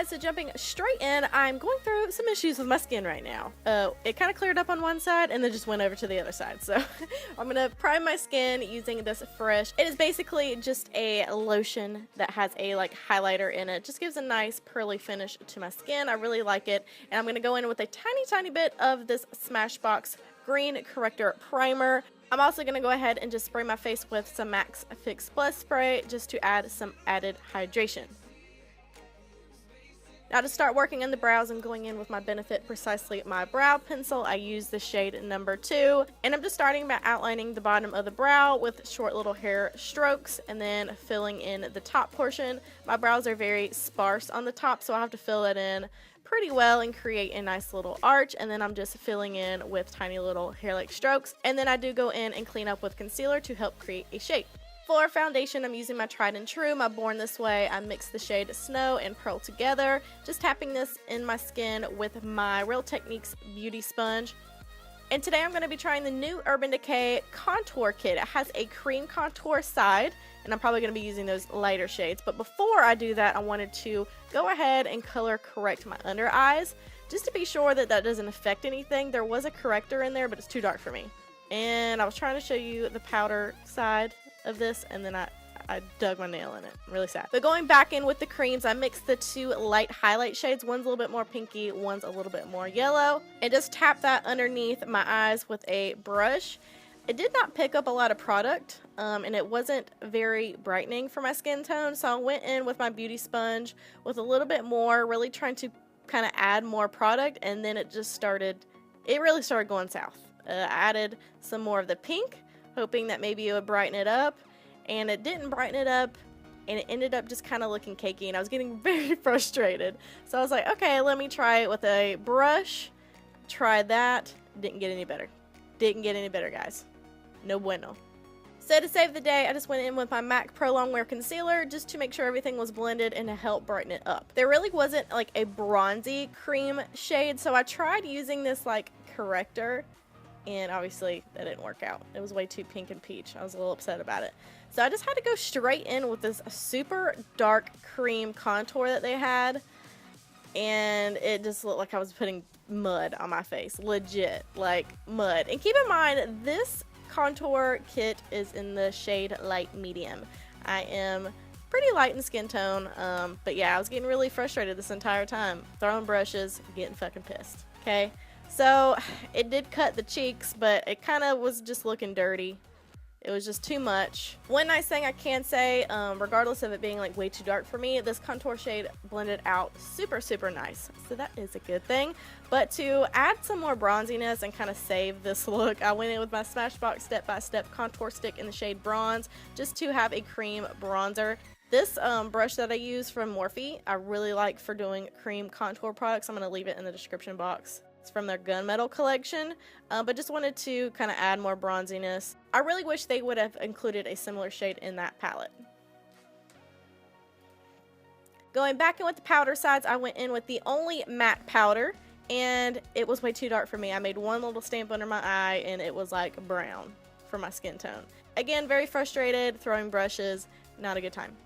So jumping straight in, I'm going through some issues with my skin right now. It kind of cleared up on one side and then just went over to the other side. So I'm going to prime my skin using this Fresh. It is basically just a lotion that has a like highlighter in it. Just gives a nice pearly finish to my skin. I really like it. And I'm going to go in with a tiny bit of this Smashbox Green Corrector Primer. I'm also going to go ahead and just spray my face with some Max Fix Plus spray just to add some added hydration. Now to start working on the brows, I'm going in with my Benefit Precisely My Brow Pencil. I use the shade number 2. And I'm just starting by outlining the bottom of the brow with short little hair strokes and then filling in the top portion. My brows are very sparse on the top, so I have to fill it in pretty well and create a nice little arch. And then I'm just filling in with tiny little hair-like strokes. And then I do go in and clean up with concealer to help create a shape. For foundation, I'm using my Tried and True, my Born This Way. I mix the shade Snow and Pearl together, just tapping this in my skin with my Real Techniques Beauty Sponge. And today I'm going to be trying the new Urban Decay Contour Kit. It has a cream contour side, and I'm probably going to be using those lighter shades. But before I do that, I wanted to go ahead and color correct my under eyes, just to be sure that that doesn't affect anything. There was a corrector in there, but it's too dark for me. And I was trying to show you the powder side of this, and then I dug my nail in it. I'm really sad. But going back in with the creams, I mixed the two light highlight shades. One's a little bit more pinky, one's a little bit more yellow. And just tap that underneath my eyes with a brush. It did not pick up a lot of product, and it wasn't very brightening for my skin tone, so I went in with my beauty sponge with a little bit more, really trying to kind of add more product, and then it really started going south. I added some more of the pink, hoping that maybe it would brighten it up, and it didn't brighten it up, and it ended up just kind of looking cakey, and I was getting very frustrated. So I was like, okay, let me try it with a brush. Try that. Didn't get any better. Didn't get any better, guys. No bueno. So to save the day, I just went in with my MAC Pro Longwear Concealer just to make sure everything was blended and to help brighten it up. There really wasn't like a bronzy cream shade, so I tried using this like corrector, and obviously that didn't work out. It was way too pink and peach. I was a little upset about it. So I just had to go straight in with this super dark cream contour that they had, and it just looked like I was putting mud on my face. Legit, like mud. And keep in mind, this contour kit is in the shade light medium. I am pretty light in skin tone, but yeah, I was getting really frustrated this entire time. Throwing brushes, getting fucking pissed. Okay? So it did cut the cheeks, but it kind of was just looking dirty. It was just too much. One nice thing I can say, regardless of it being like way too dark for me, this contour shade blended out super nice. So that is a good thing. But to add some more bronziness and kind of save this look, I went in with my Smashbox Step by Step contour stick in the shade Bronze just to have a cream bronzer. This brush that I use from Morphe, I really like for doing cream contour products. I'm going to leave it in the description box. It's from their Gunmetal collection, but just wanted to kind of add more bronziness. I really wish they would have included a similar shade in that palette. Going back in with the powder sides, I went in with the only matte powder, and it was way too dark for me. I made one little stamp under my eye, and it was like brown for my skin tone. Again, very frustrated, throwing brushes, not a good time.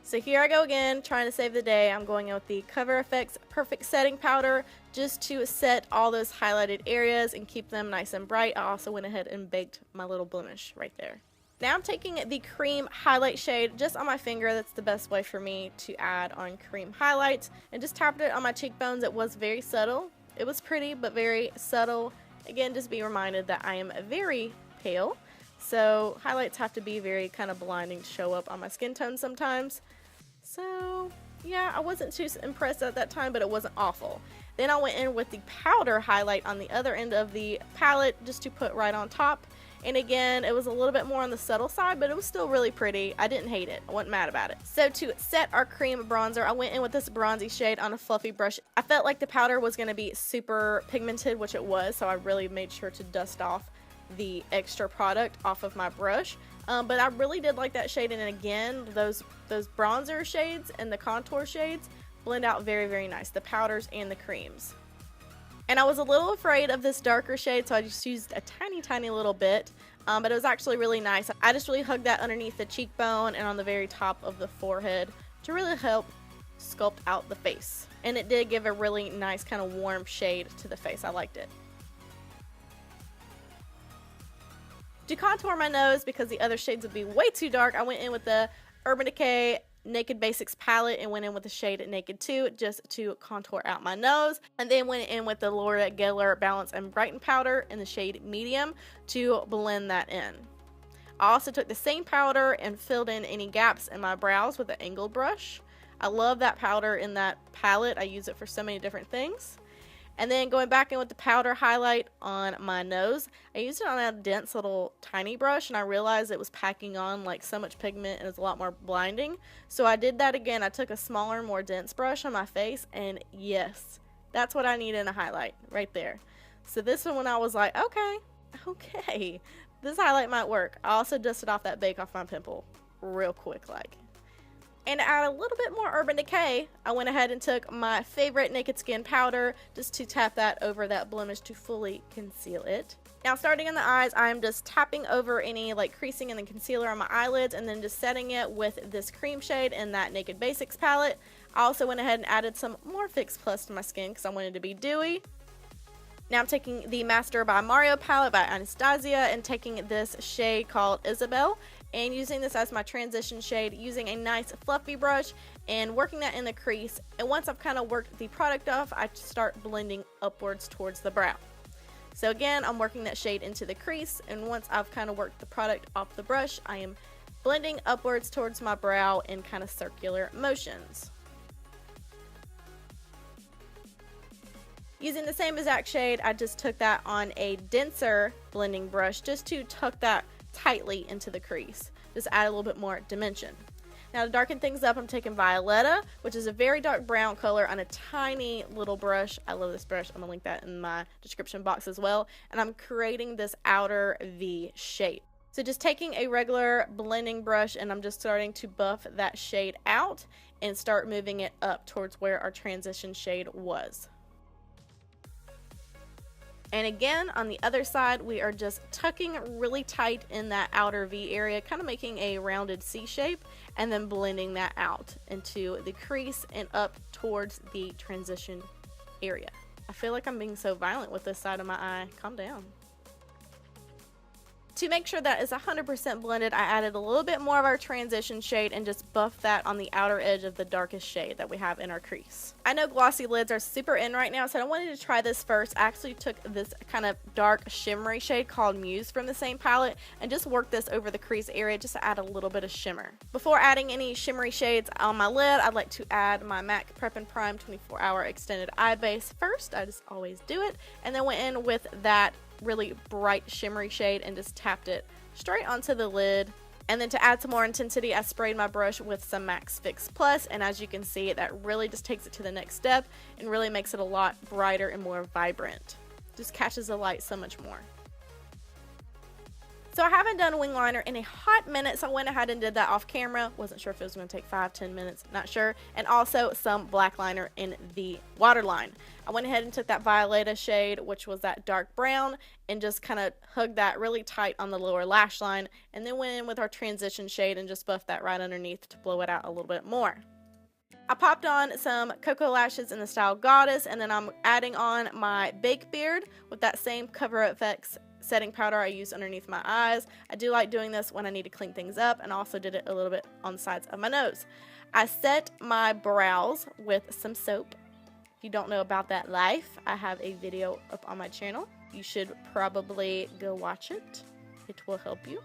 So here I go again, trying to save the day. I'm going in with the Cover FX Perfect Setting Powder just to set all those highlighted areas and keep them nice and bright. I also went ahead and baked my little blemish right there. Now I'm taking the cream highlight shade just on my finger. That's the best way for me to add on cream highlights, and just tapped it on my cheekbones. It was very subtle. It was pretty, but very subtle. Again, just be reminded that I am very pale, so highlights have to be very kind of blinding to show up on my skin tone sometimes. So yeah, I wasn't too impressed at that time, but it wasn't awful. Then I went in with the powder highlight on the other end of the palette just to put right on top. And again, it was a little bit more on the subtle side, but it was still really pretty. I didn't hate it. I wasn't mad about it. So to set our cream bronzer, I went in with this bronzy shade on a fluffy brush. I felt like the powder was going to be super pigmented, which it was, so I really made sure to dust off the extra product off of my brush. But I really did like that shade, and again, those bronzer shades and the contour shades blend out very, very nice, the powders and the creams. And I was a little afraid of this darker shade, so I just used a tiny, tiny little bit. But it was actually really nice. I just really hugged that underneath the cheekbone and on the very top of the forehead to really help sculpt out the face. And it did give a really nice kind of warm shade to the face. I liked it. To contour my nose, because the other shades would be way too dark, I went in with the Urban Decay Naked Basics palette and went in with the shade Naked 2 just to contour out my nose, and then went in with the Laura Geller Balance and Brighten powder in the shade Medium to blend that in. I also took the same powder and filled in any gaps in my brows with an angled brush. I love that powder in that palette. I use it for so many different things. And then going back in with the powder highlight on my nose, I used it on a dense little tiny brush, and I realized it was packing on like so much pigment and it was a lot more blinding. So I did that again. I took a smaller, more dense brush on my face, and yes, that's what I need in a highlight right there. So this one, when I was like, okay, this highlight might work. I also dusted off that bake off my pimple real quick like. And to add a little bit more Urban Decay, I went ahead and took my favorite Naked Skin powder just to tap that over that blemish to fully conceal it. Now starting in the eyes, I'm just tapping over any like creasing and the concealer on my eyelids, and then just setting it with this cream shade in that Naked Basics palette. I also went ahead and added some more Fix Plus to my skin because I wanted it to be dewy. Now I'm taking the Master by Mario palette by Anastasia and taking this shade called Isabel and using this as my transition shade, using a nice fluffy brush and working that in the crease. And once I've kind of worked the product off, I start blending upwards towards the brow. So again, I'm working that shade into the crease, and once I've kind of worked the product off the brush, I am blending upwards towards my brow in kind of circular motions. Using the same exact shade, I just took that on a denser blending brush just to tuck that tightly into the crease. Just add a little bit more dimension. Now to darken things up, I'm taking Violeta, which is a very dark brown color, on a tiny little brush. I love this brush. I'm going to link that in my description box as well. And I'm creating this outer V shape. So just taking a regular blending brush, and I'm just starting to buff that shade out and start moving it up towards where our transition shade was. And again, on the other side, we are just tucking really tight in that outer V area, kind of making a rounded C shape, and then blending that out into the crease and up towards the transition area. I feel like I'm being so violent with this side of my eye. Calm down. To make sure that is 100% blended, I added a little bit more of our transition shade and just buffed that on the outer edge of the darkest shade that we have in our crease. I know glossy lids are super in right now, so I wanted to try this first. I actually took this kind of dark shimmery shade called Muse from the same palette and just worked this over the crease area just to add a little bit of shimmer. Before adding any shimmery shades on my lid, I'd like to add my MAC Prep and Prime 24-hour extended eye base first. I just always do it, and then went in with that really bright shimmery shade and just tapped it straight onto the lid. And then to add some more intensity, I sprayed my brush with some MAC Fix Plus, and as you can see, that really just takes it to the next step and really makes it a lot brighter and more vibrant. Just catches the light so much more. So I haven't done a wing liner in a hot minute, so I went ahead and did that off camera. Wasn't sure if it was going to take 5-10 minutes, not sure. And also some black liner in the waterline. I went ahead and took that Violeta shade, which was that dark brown, and just kind of hugged that really tight on the lower lash line, and then went in with our transition shade and just buffed that right underneath to blow it out a little bit more. I popped on some Cocoa Lashes in the style Goddess, and then I'm adding on my Bake Beard with that same Cover FX setting powder I used underneath my eyes. I do like doing this when I need to clean things up, and also did it a little bit on the sides of my nose. I set my brows with some soap. If you don't know about that life, I have a video up on my channel. You should probably go watch it. It will help you.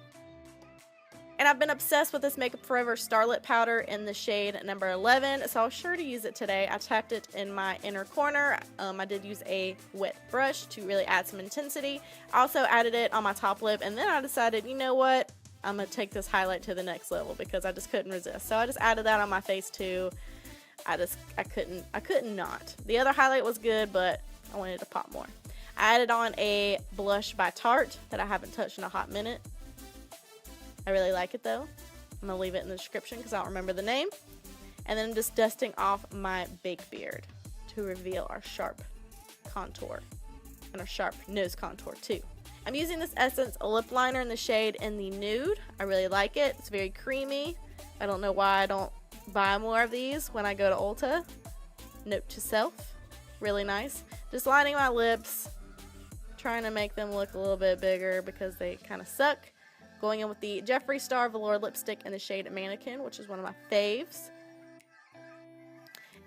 And I've been obsessed with this Makeup Forever Starlit powder in the shade number 11, so I was sure to use it today. I tapped it in my inner corner. I did use a wet brush to really add some intensity. I also added it on my top lip, and then I decided, you know what? I'm going to take this highlight to the next level because I just couldn't resist. So I just added that on my face too. I couldn't not. The other highlight was good, but I wanted to pop more. I added on a blush by Tarte that I haven't touched in a hot minute. I really like it though. I'm going to leave it in the description because I don't remember the name. And then I'm just dusting off my big beard to reveal our sharp contour and our sharp nose contour too. I'm using this Essence lip liner in the shade in the nude. I really like it. It's very creamy. I don't know why I don't buy more of these when I go to Ulta. Note to self. Really nice. Just lining my lips, trying to make them look a little bit bigger because they kind of suck. Going in with the Jeffree Star Velour lipstick in the shade Mannequin, which is one of my faves.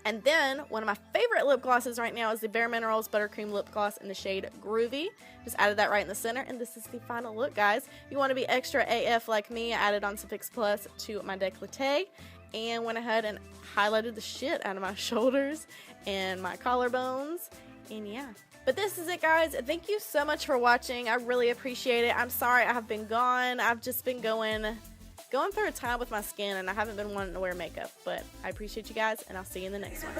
And then, one of my favorite lip glosses right now is the Bare Minerals Buttercream Lip Gloss in the shade Groovy. Just added that right in the center, and this is the final look, guys. If you want to be extra AF like me, I added on some Fix Plus to my décolleté, and went ahead and highlighted the shit out of my shoulders and my collarbones, and yeah. But this is it, guys. Thank you so much for watching. I really appreciate it. I'm sorry I have been gone. I've just been going through a time with my skin, and I haven't been wanting to wear makeup, but I appreciate you guys, and I'll see you in the next one.